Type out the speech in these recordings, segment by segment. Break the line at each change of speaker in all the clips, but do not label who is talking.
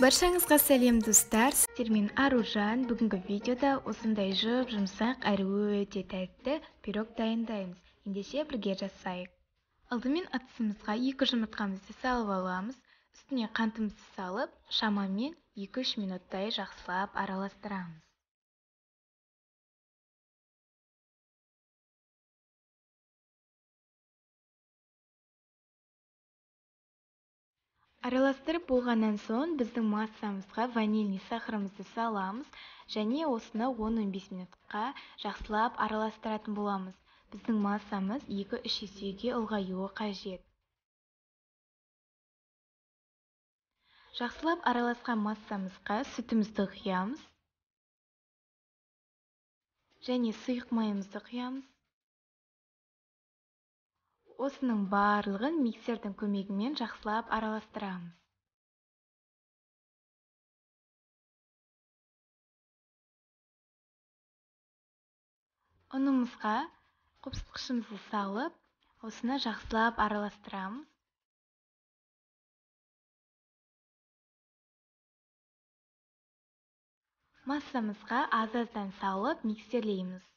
Баршаңызға сәлем достар, сіздермен Аружан. Бүгінгі видеода осындай жұмсақ әрі өте тәтті пирог дайындаймыз. Ендеше бірге жасайық. Алдымен ыдысымызға 2 жұмыртқамызды салып аламыз. Үстіне қантымызды салып, шамамен 2-3 минуттай жақсылап араластырамыз. Араластырып болғаннан соң біздің массамызға ванильный сахарымызды саламыз және осыны 10-15 минутқа жақсылап араластыратын боламыз. Біздің массамыз 2-3 есеге ұлғаюы қажет. Жақсылап араласқан массамызға сүтімізді құямыз және сұйық майымызды құямыз. Осының барлығын миксердің көмегімен жақсылап араластырамыз. Ұнымызға қопсытқышымызды салып, осыны жақсылап араластырамыз. Массамызға аз-аздан салып миксерлейміз.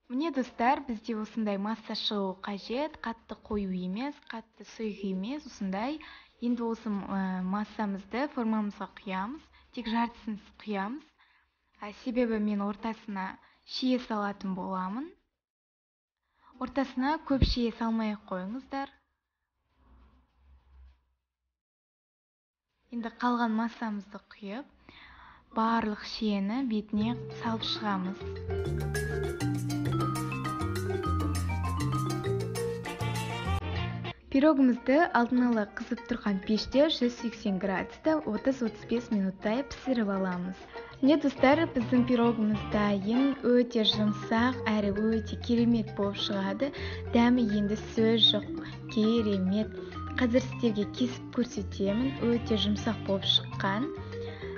Міне достар, бізде осындай масса шығу қажет, қатты қою емес, қатты сұйық емес, осындай. Енді осы массамызды формамызға құямыз, тек жартысын құямыз. Себебі мен ортасына шие салатын боламын. Ортасына көп шие салмай қойыңыздар. Енді қалған массамызды құйып, барлық шиені бетіне салып шығамыз. Пирогымызды алдын ала қызып тұрған пеште 180 градуста 30-35 минуттай пісіріп аламыз. Міне достар, біздің пирогымыз дайын, өте жұмсақ әрі өте керемет болып шығады. Дәмі енді сөз жоқ, керемет. Қазір сіздерге кесіп көрсетемін, өте жұмсақ болып шыққан.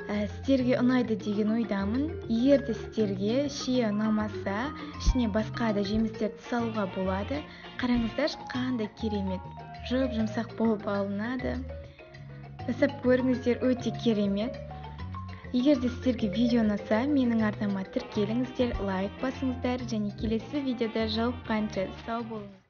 Сіздерге ұнайды деген ойдамын. Егер де сіздерге шие ұнамаса, ішіне басқа да жемістерді салуға болады. Қараңыздар, қандай керемет. Жұмсақ болып алынады. Жасап көріңіздер, өте керемет. Егер де сіздерге видео ұнаса, менің арнама тіркеліңіздер, лайк басыңыздар және келесі видеода жолыққанша сау болыңыздар.